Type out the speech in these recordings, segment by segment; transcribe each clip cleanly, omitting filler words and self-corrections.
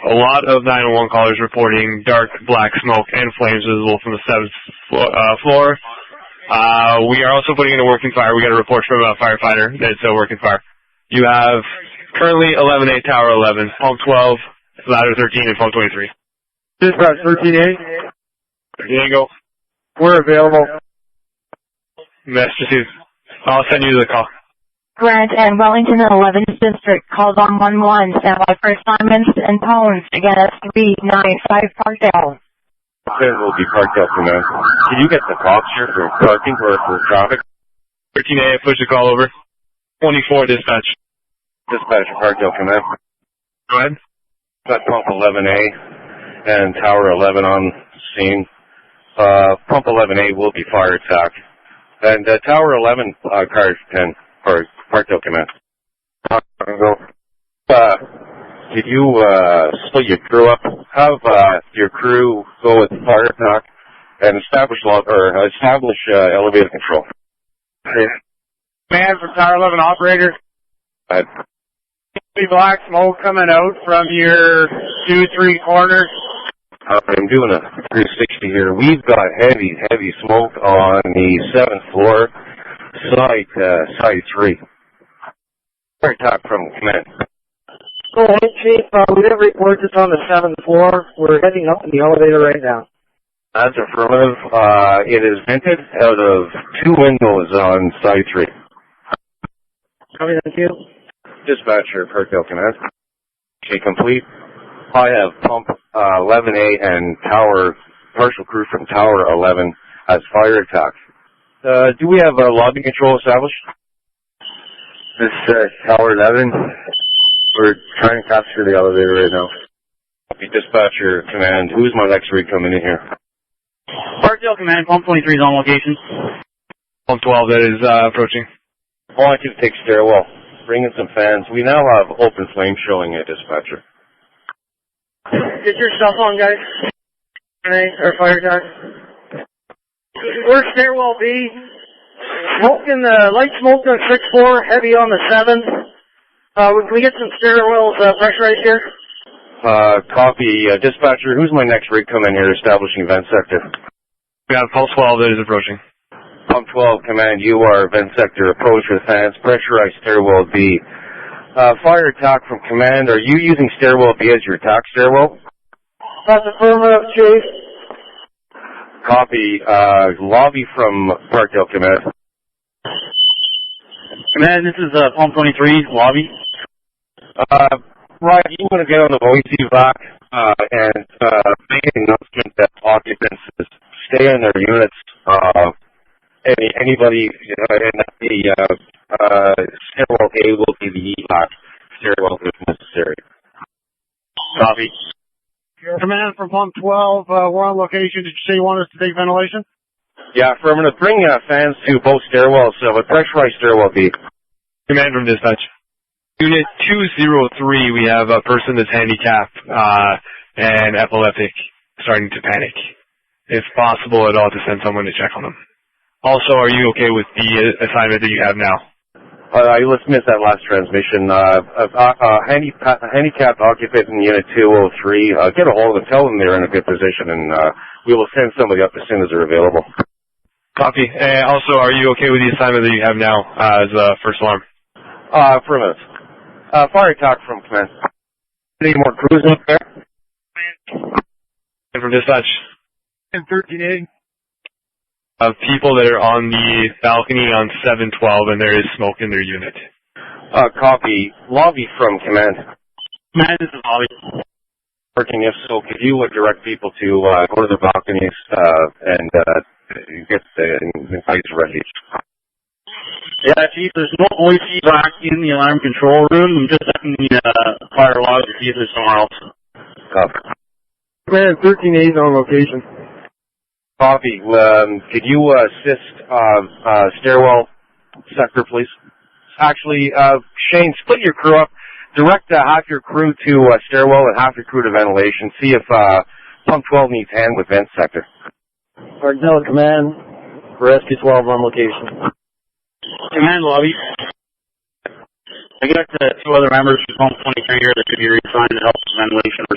a lot of 911 callers reporting dark black smoke and flames visible from the 7th floor. We are also putting in a working fire. We got a report from a firefighter that it's a working fire. You have currently 11A, Tower 11, pump 12, ladder 13, and pump 23. Dispatch 13A. 13A, go. We're available. Messages. I'll send you the call. Grant and Wellington 11th District calls on 1-1. Stand by for assignments and tones. Again, that's 395 Parkdale. There will be Parkdale Command. Can you get the cops here for parking or for traffic? 13A, push the call over. 24, dispatch. Dispatch Parkdale Command. Go ahead. Got pump 11A and Tower 11 on scene. Pump 11A will be fire attack. And Tower 11, cars 10 for Parkdale Command. Did you split your crew up? Have your crew go with fire attack and establish elevator control. Command from Tower 11 operator. Black smoke coming out from your 2-3 corners. I'm doing a 360 here. We've got heavy smoke on the 7th floor, side 3. Fire attack from command. Go ahead, Chief. We have reports it's on the 7th floor. We're heading up in the elevator right now. That's affirmative. It is vented out of 2 windows on side 3. Copy, thank you. Dispatcher, Parkdale Command. Okay, complete. I have pump 11A and partial crew from Tower 11 as fire attack. Do we have lobby control established? This Tower 11, we're trying to capture the elevator right now. Dispatcher Command, who's my next rig coming in here? Parkdale Command, pump 23 is on location. Pump 12 that is approaching. I want you to take stairwell. Bring in some fans. We now have open flame showing at dispatcher. Get your stuff on, guys. Or fire attack. We're stairwell B. Light smoke on 6th floor, heavy on the 7th. Can we get some stairwells pressurized here? Copy. Dispatcher, who's my next rig coming here establishing vent sector? We have pulse 12 that is approaching. Pump 12, command, you are vent sector, approach with fans, pressurized stairwell B. Fire attack from command, are you using stairwell B as your attack stairwell? That's affirmative, Chief. Copy. Lobby from Parkdale Command. Command, this is pump 23, lobby. Ryan, you want to get on the voice back and make an announcement that occupants stay in their units. Anybody in the stairwell A will be the EVAC stairwell if necessary. Copy. Command from pump 12, we're on location. Did you say you want us to take ventilation? Yeah, affirmative. Bring fans to both stairwells, but pressurized stairwell B. Command from dispatch. Unit 203, we have a person that's handicapped and epileptic starting to panic. If possible at all, to send someone to check on them. Also, are you okay with the assignment that you have now? Let's miss that last transmission. Handicapped occupant in Unit 203, get a hold of them, tell them they're in a good position, and we will send somebody up as soon as they're available. Copy. Also, are you okay with the assignment that you have now as first alarm? Affirmative. Fire attack from command. Any more crews up there? And from dispatch. And 13A. People that are on the balcony on 712 and there is smoke in their unit. Copy. Lobby from command. Command, this is lobby. Working, if so, could you direct people to go to the balconies and get the fighters refuge? Yeah, Chief, there's no voice feedback in the alarm control room. I'm just checking the fire log to see if there's somewhere else. Copy. Command, 13A is on location. Copy. Could you assist stairwell sector, please? Actually, Shane, split your crew up. Direct half your crew to stairwell and half your crew to ventilation. See if pump 12 needs hand with vent sector. Parkdale Command, Rescue 12 on location. Command lobby. I got 2 other members from pump 23 here that could be reassigned to help with ventilation or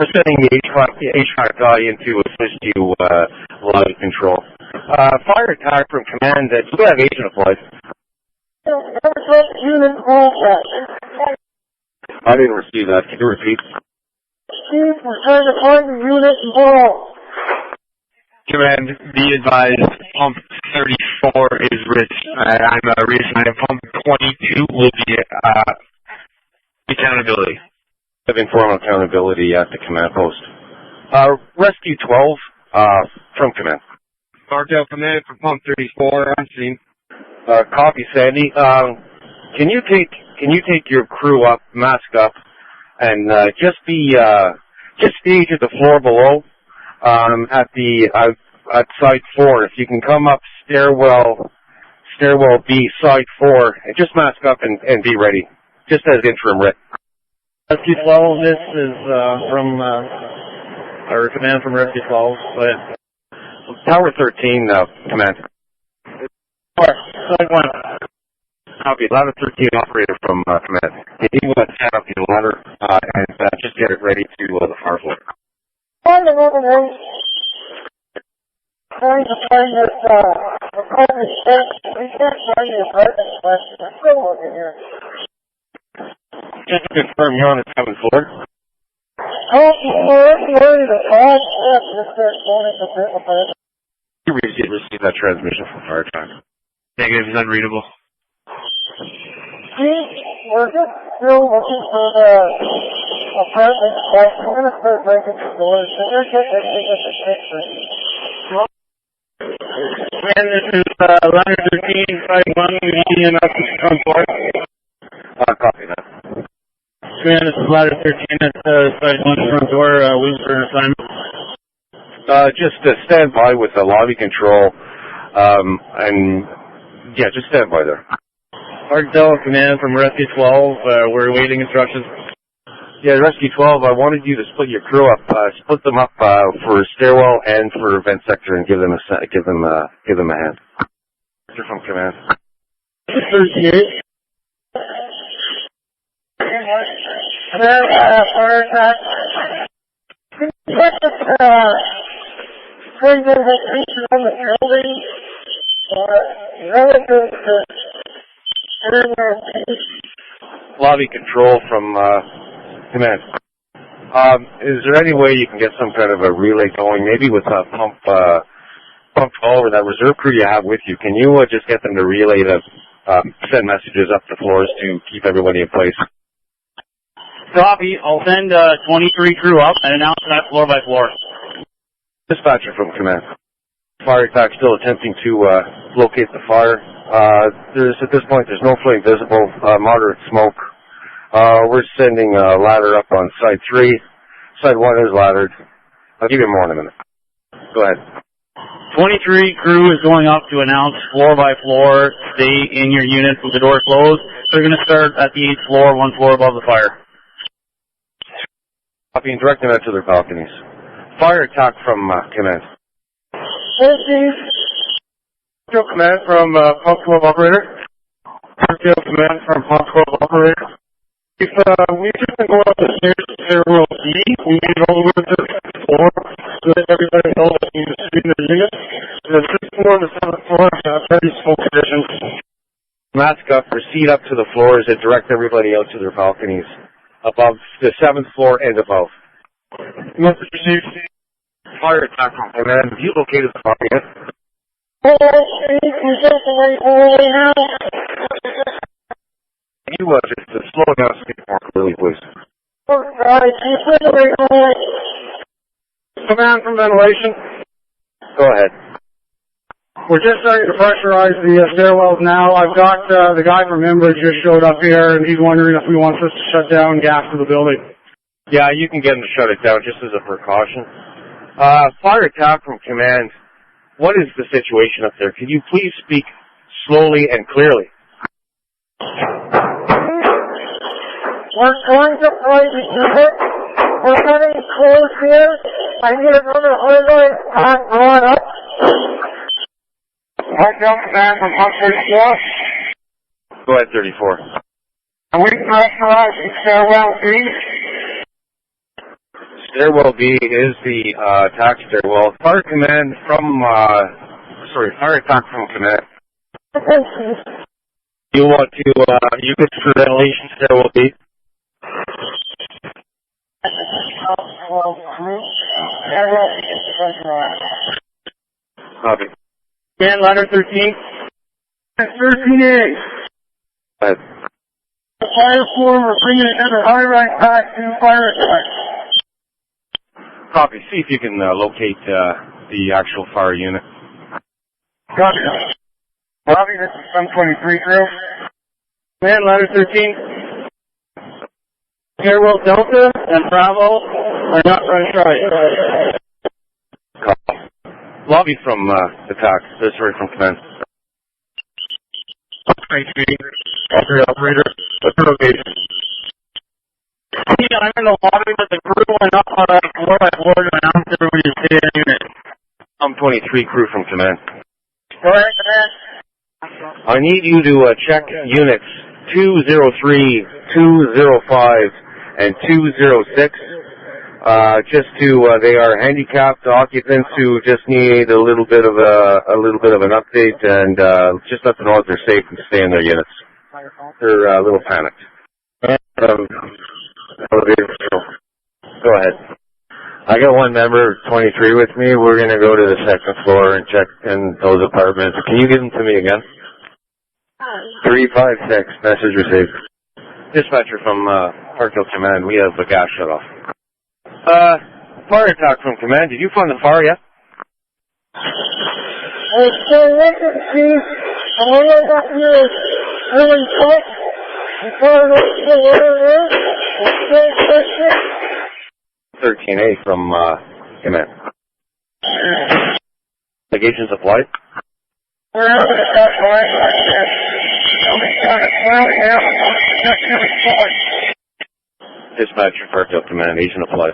Just sending the HVAC guy in to assist you, lobby control. Fire attack from command. Do you have agent applied? I didn't receive that. Can you repeat? Steve, we're trying to find the unit involved. Command, be advised, pump 34 is rich. I'm reassigning pump 22 will be accountability. Have informal accountability at the command post. Rescue 12 from command. Parkdale command for pump 34 on scene. Copy, Sandy. Can you take your crew up, mask up, and just stage at the floor below at side 4. If you can come up stairwell B, side 4, and just mask up and be ready, just as interim writ. Rescue 12, this is from our command from Rescue 12. Go ahead. Tower 13, command. Side 1. Copy. Ladder 13 operator from command. Can you set up the ladder and just get it ready to the fire floor? On the road, trying to find this apartment space. We can't find the apartment space. We're still looking here. Just to confirm, you're on the 7th floor? We're ready to find this apartment. You received that transmission from fire attack. Negative is unreadable. We're just still looking for the apartment space. We're going to start breaking the doors. So we're getting a picture. And this is ladder 13, side 1. We need an up on board. Copy that. Man, this is ladder 13 at side 1 front door. Wings for an assignment. Just stand by with the lobby control, and yeah, just stand by there. Parkdale command from Rescue 12. We're awaiting instructions. Yeah, Rescue 12. I wanted you to split your crew up, split them up for stairwell and for vent sector, and give them a hand. You're from command. 38. Fire attack. Bring the location on the building relative to lobby control from command. Is there any way you can get some kind of a relay going, maybe with pump 12 or that reserve crew you have with you? Can you just get them to relay to send messages up the floors to keep everybody in place? Copy. I'll send 23 crew up and announce that floor by floor. Dispatcher from command. Fire attack still attempting to locate the fire. At this point, there's no flame visible. Moderate smoke. We're sending a ladder up on side 3. Side 1 is laddered. I'll give you more in a minute. Go ahead. 23 crew is going up to announce floor by floor. Stay in your unit with the door closed. They're going to start at the 8th floor, 1 floor above the fire. Copying, directing that to their balconies. Fire attack from command. Parkdale command from pump 12 operator. Parkdale command from pump 12 operator. If we just go up the stairs to stairwell B, we made it all the way to the floor so that everybody knows that we need to be in their unit. The 6th floor and the 7th floor have very smoke conditions. Mask up, proceed up to the floors and direct everybody out to their balconies above the 7th floor and above. Message received. Fire attack from command. Have you located the fire yet? Can you just slow down and speak more clearly, please? Command from ventilation. Go ahead. We're just starting to pressurize the stairwells now. I've got the guy from Hintonburg just showed up here, and he's wondering if we want us to shut down gas to the building. Yeah, you can get him to shut it down just as a precaution. Fire attack from command. What is the situation up there? Can you please speak slowly and clearly? We're going to play the unit. We're getting close here. I need another highlight on up. Parkdale command from pump 34. Go ahead, 34. Are we pressurizing stairwell B? Stairwell B is the attack stairwell. Fire command from, fire attack from command. You want to, you get to ventilation stairwell B? Copy. And ladder 13. 13A. Right. The fire floor, we're bringing another high-rise back to fire attack. Copy. See if you can locate the actual fire unit. Copy. Bobby, this is 723 crew. Man, ladder 13. Stairwell Delta and Bravo are not running right. Copy. Lobby from attack. Sorry, from command. Operator. Location. Yeah, I'm in the lobby, but the crew went up floor by floor to announce everybody's stay in unit. I'm 23 crew from command. Go ahead, command. I need you to check units 203, 205, and 206. They are handicapped occupants who just need a little bit of an update, and just let them know that they're safe and stay in their units. They're a little panicked. Go ahead. I got one member, 23, with me. We're going to go to the second floor and check in those apartments. Can you give them to me again? 356, message received. Dispatcher from Parkdale Command, we have a gas shut off. Fire attack from command. Did you find the fire yet? Hey, so listen, Chief. I'm going to let you really quick before I look to where it is. It's 13A from command. Negations applied. we're out of that point. Dispatcher Parkdale Command, agent applied.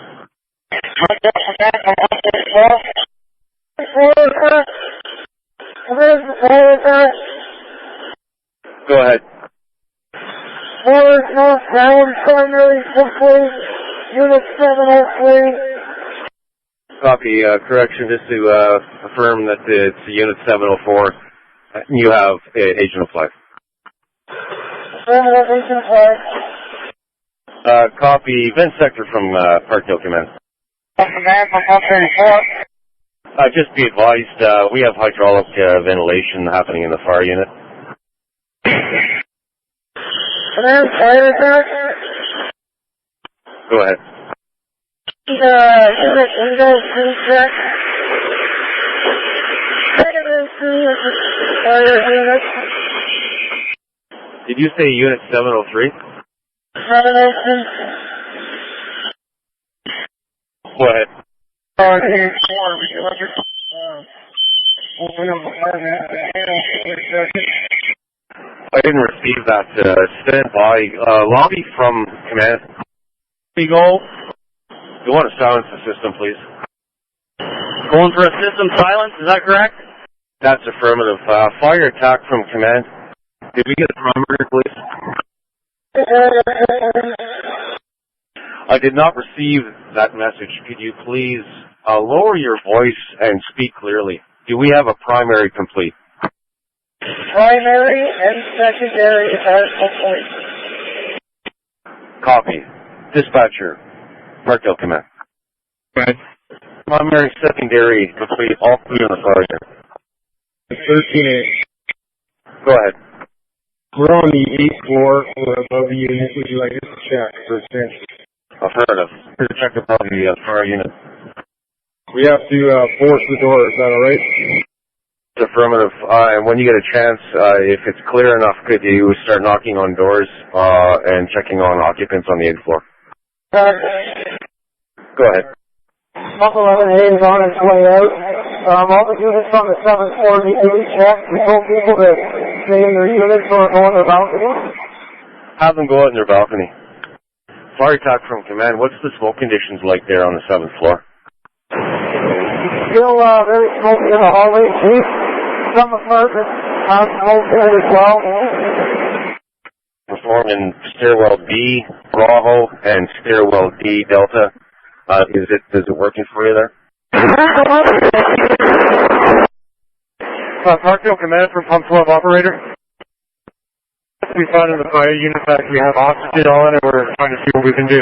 Go ahead. Forward northbound primary footplate, unit 703. Copy. Correction, just to affirm that it's unit 704. You have agent applied. Copy. Vent sector from Parkdale Command. Just be advised, we have hydraulic ventilation happening in the fire unit. Go ahead. Did you say unit 703? 703. Go ahead. I didn't receive that. Stand by. Lobby from command. Go. You want to silence the system, please? Going for a system silence, is that correct? That's affirmative. Fire attack from command. Did we get a parameter, please? I did not receive that message. Could you please lower your voice and speak clearly? Do we have a primary complete? Primary and secondary are complete. Copy. Dispatcher, Parkdale Command. Right. Primary, secondary, complete, all three on the fire unit. 13A. Go ahead. We're on the 8th floor. We're above the unit. Would you like us to check for extension? Affirmative. Here to check above the fire unit. We have to force the door. Is that all right? It's affirmative. And when you get a chance, if it's clear enough, could you start knocking on doors and checking on occupants on the 8th floor? Go ahead. Buck 11 is on its way out. All the units on the 7th floor need to be checked. We told people to stay in their units or go on their balcony. Have them go out in their balcony. Fire attack from command. What's the smoke conditions like there on the 7th floor? Still very smoky in the hallway. Some apartments have smoke there as well. Perform in stairwell B, Bravo, and stairwell D, Delta. Is it working for you there? Parkdale Command from Pump 12 operator. We found in the fire unit that we have oxygen on and we're trying to see what we can do.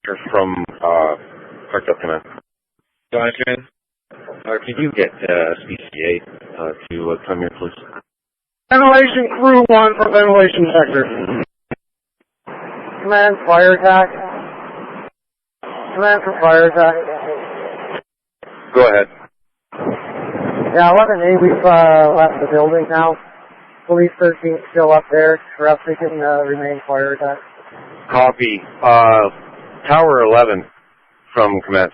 You're from Parkdale Command. Go ahead, man. Can you get SPCA to come here, please? Ventilation crew 1 for ventilation sector. Command fire attack. Command for fire attack. Go ahead. Yeah, 11A, we've left the building now. Police 13 still up there. For us, they can remain fire attack. Copy. Tower 11 from Command.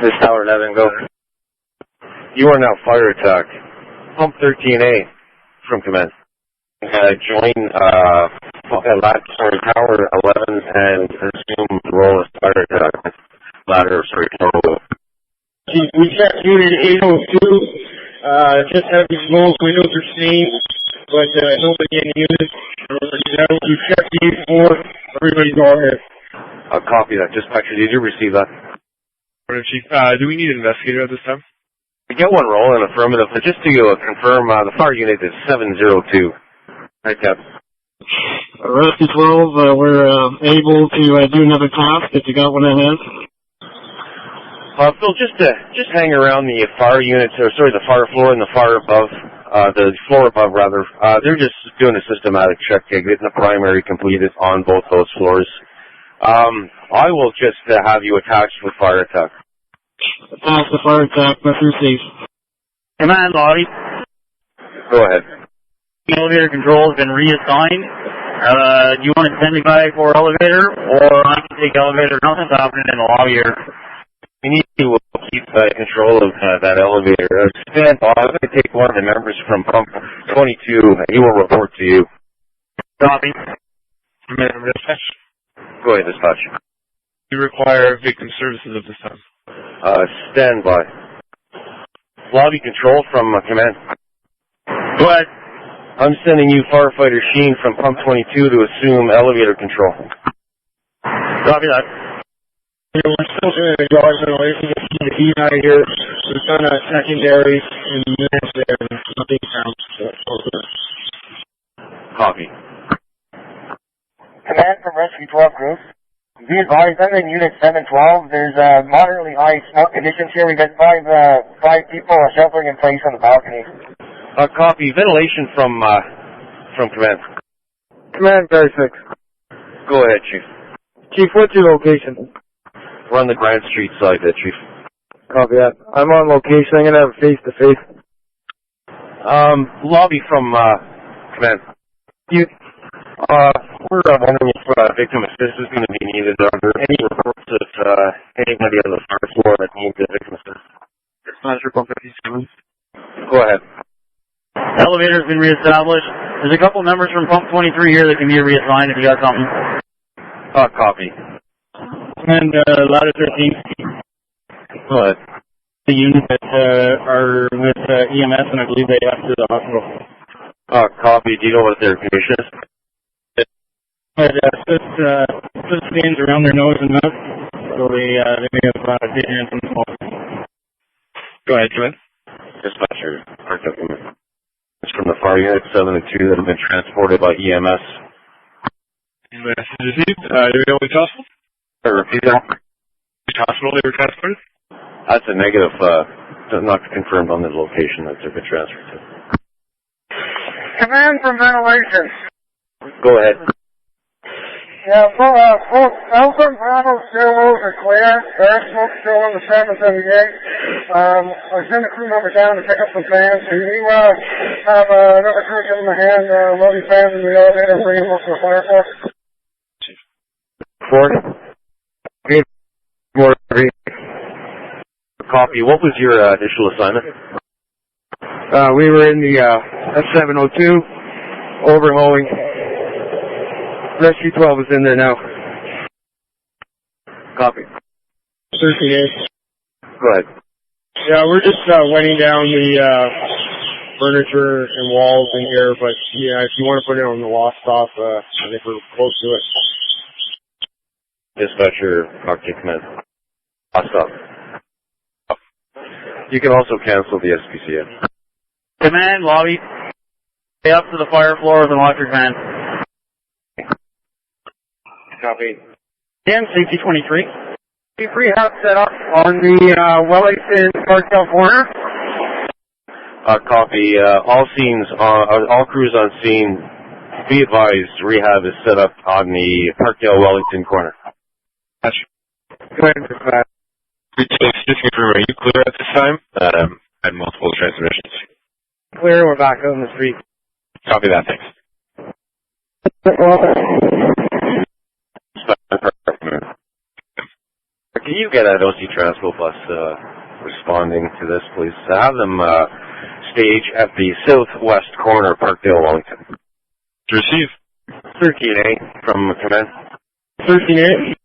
This Tower 11, go. You are now fire attack. Pump 13A from Command. Join Tower 11 and assume the role as fire attack. Tower. We checked unit 802. Just have these walls, windows are seen, but nobody in the unit. We checked the 4. Everybody's all here. Copy that. Dispatcher, did you receive that? Chief, do we need an investigator at this time? We get one roll in affirmative, but just to confirm, the fire unit is 702. Right, Cap. Rescue 12, we're able to do another task if you got one ahead. Phil, just hang around the fire units, or sorry, the fire floor and the fire above, the floor above rather. They're just doing a systematic check, getting the primary completed on both those floors. I will just have you attached with fire attack. Attach the fire attack, let's receive. Command lobby. Go ahead. Elevator control has been reassigned. Do you want to send me by for elevator, or I can take elevator? Nothing's happening in the lobby here. We need to keep control of that elevator. Stand by. I'm going to take one of the members from pump 22. He will report to you. Copy. Dispatch. Go ahead, dispatch. We require victim services at this time. Stand by. Lobby control from Command. Go ahead. I'm sending you firefighter Sheen from pump 22 to assume elevator control. Copy that. We're still doing the dog ventilation. He's out of here. We've done a secondary in minutes there. Nothing sounds. Copy. Command from Rescue 12 group. Be advised, I'm in Unit 712. There's moderately high smoke conditions here. We've got five people sheltering in place on the balcony. Copy. Ventilation from Command. Command, Guard 6. Go ahead, Chief. Chief, what's your location? We're on the Grand Street side there, Chief. Copy that. I'm on location. I'm going to have a face-to-face. Lobby from Command. We're wondering if victim assist is going to be needed. Are there any reports of anybody on the fire floor that needs a victim assist? Dispatcher, pump 57. Go ahead. Elevator's been reestablished. There's a couple members from pump 23 here that can be reassigned if you got something. Copy. And ladder 13. Go ahead. The units that are with EMS, and I believe they have to the hospital. Copy. Do you know what their condition is? Just stains around their nose and mouth, so they may have taken in some smoke. Go ahead, Command. Dispatcher. It's from the fire unit 7 and 2 that have been transported by EMS. Message received. Do we know which hospital? Repeat that. Which hospital they were transported? That's a negative, not confirmed on the location that they've been transferred to. Command from ventilation. Go ahead. Yeah, Alpha Bravo stairwells are clear. Air smoke still on the 778. I sent the crew member down to pick up some fans. Can you have another crew give them a hand, loading fans in the elevator and bring them up to the fire force? Ford? Copy. What was your initial assignment? We were in the S702 overhauling. Rescue 12 is in there now. Copy. 38. Go ahead. Yeah, we're just weighing down the furniture and walls in here, but yeah, if you want to put it on the lost off, I think we're close to it. Dispatcher, Parkdale Command. Stop. You can also cancel the SPCN. Command, lobby. Stay up to the fire floor with an electric fan. Copy. Again, safety 23. Rehab set up on the Wellington Parkdale corner. Copy. All crews on scene. Be advised, rehab is set up on the Parkdale Wellington corner. Gotcha. Go ahead, dispatch. Just confirm, are you clear at this time? Had multiple transmissions. Clear, we're back out in the street. Copy that, thanks. Can you get an OC Transco bus responding to this, please? Have them stage at the southwest corner of Parkdale, Wellington. To receive. 13A from command. 13A.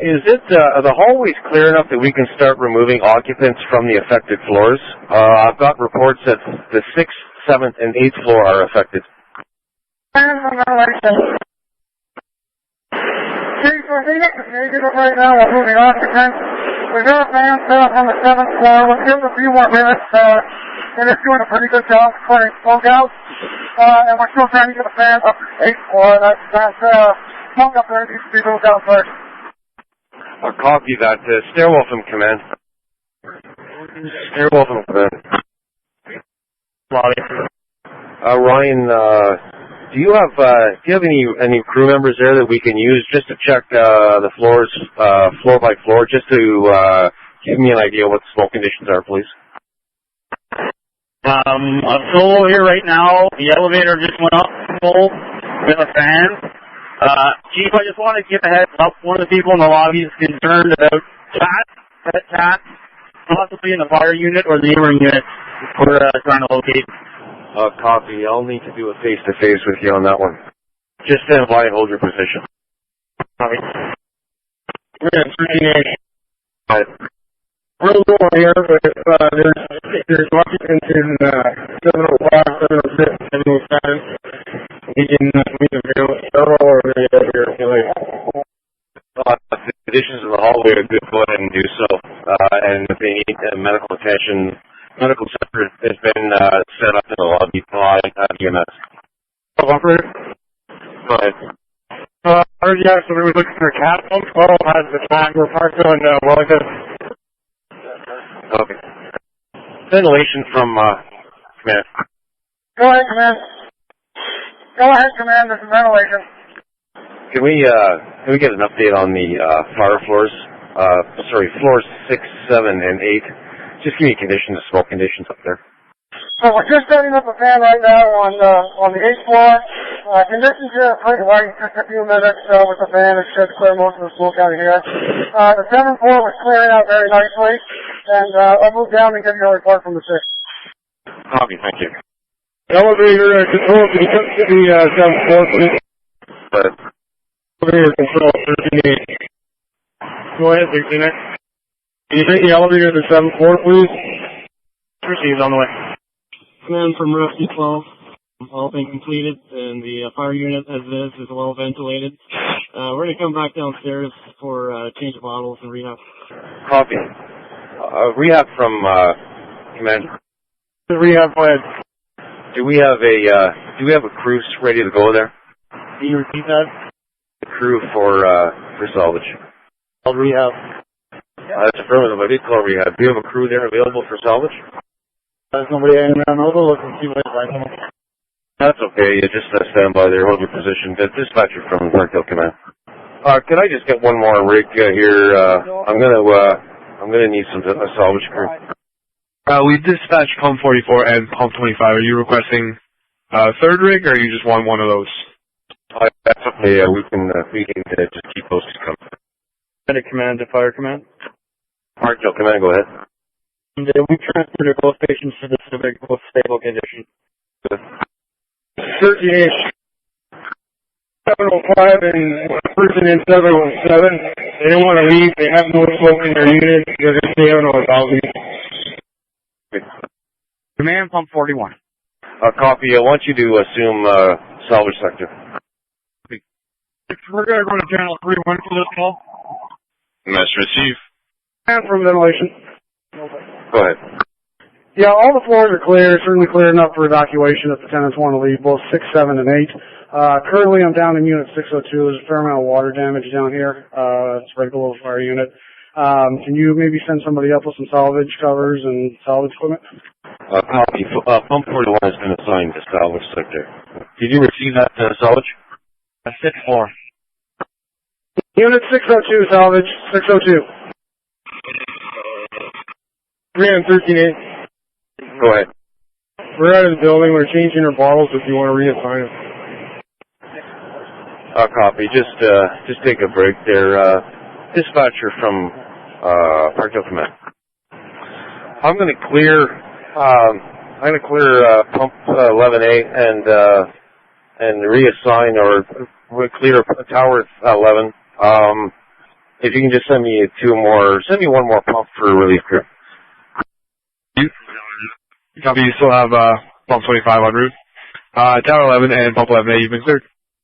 Is it the hallways clear enough that we can start removing occupants from the affected floors? I've got reports that the 6th, 7th, and 8th floor are affected. Right now, we're moving occupants. We've got a fan set up on the 7th floor. We'll give it a few more minutes. And it's doing a pretty good job clearing smoke out. And we're still trying to get the fan up to the 8th floor. That's smoke up there needs to be moved out first. I'll copy that. Stairwell from command. Stairwell from command. Ryan, do you have any crew members there that we can use just to check the floors floor by floor, just to give me an idea what the smoke conditions are, please? I'm solo here right now. The elevator just went up full with a fan. Chief, I just wanted to give a heads up. One of the people in the lobby is concerned about pet cats, possibly in the fire unit or the neighboring unit. We're trying to locate. Copy. I'll need to do a face-to-face with you on that one. Just stand by and hold your position. Copy. We're at 13A. We're a little here, but there's occupants in 705, 706, 707. We can view several or the other here. The conditions of the hallway are good. Go ahead and do so. And if they need medical attention, medical center has been set up in the lobby by EMS. Operator? Go ahead. Yeah, so we were looking for a cat pump. Carl has the tag. We're parked on Wellington. Okay. Ventilation from command. Go ahead, command. Go ahead, command. This is ventilation. Can we get an update on the fire floors? Floors 6, 7, and 8. Just give me conditions, smoke conditions up there. So we're just setting up a fan right now on the 8th floor. Conditions here are pretty light, just a few minutes with the fan. It should clear most of the smoke out of here. The 7th floor was clearing out very nicely, and I'll move down and give you a report from the 6th. Copy, thank you. Elevator control, can you come to the 7th floor, please? Elevator control, 13A. Go ahead, 13A. Can you take the elevator to the 7th floor, please? Received on the way. Command from Rusty 12. All been completed, and the fire unit as is well ventilated. We're going to come back downstairs for change of bottles and rehab. Copy. Rehab from command. Rehab, go ahead. Do we have a crew ready to go there? Can you repeat that? The crew for salvage. Rehab. That's affirmative. I did call rehab. Do you have a crew there available for salvage? There's nobody hanging around. I'll go look and see what it's like. That's okay. You just stand by there, hold your position. Dispatcher from Parkdale Command. Can I just get one more rig here? I'm gonna need a salvage crew. We dispatched pump 44 and pump 25. Are you requesting a third rig, or you just want one of those? That's okay. We can just keep those coming. Command to fire command. Parkdale Command, go ahead. And we transferred to both stations to the Civic, both stable condition. 13-inch 705 and a person in 707. They don't want to leave. They have no smoke in their unit. They're just staying on our balcony. Command pump 41. Copy. I want you to assume salvage sector. We're going to go to channel 31 for this call. Message received. And from ventilation. Go ahead. Yeah, all the floors are clear, certainly clear enough for evacuation if the tenants want to leave, both 6, 7, and 8. Currently I'm down in unit 602. There's a fair amount of water damage down here. It's right below the fire unit. Can you maybe send somebody up with some salvage covers and salvage equipment? Copy. Pump 41 has been assigned to salvage sector. Did you receive that salvage? 6-4. Unit 602, salvage, 602. 313A. Go ahead. We're out of the building. We're changing our bottles if you want to reassign them. Copy. Just take a break there. Dispatcher from Parkdale Command. I'm going to clear pump 11A and reassign or clear tower 11. If you can just send me one more pump for relief crew. Copy. You still have pump 25 en route. Tower 11 and pump 11A, you've been cleared.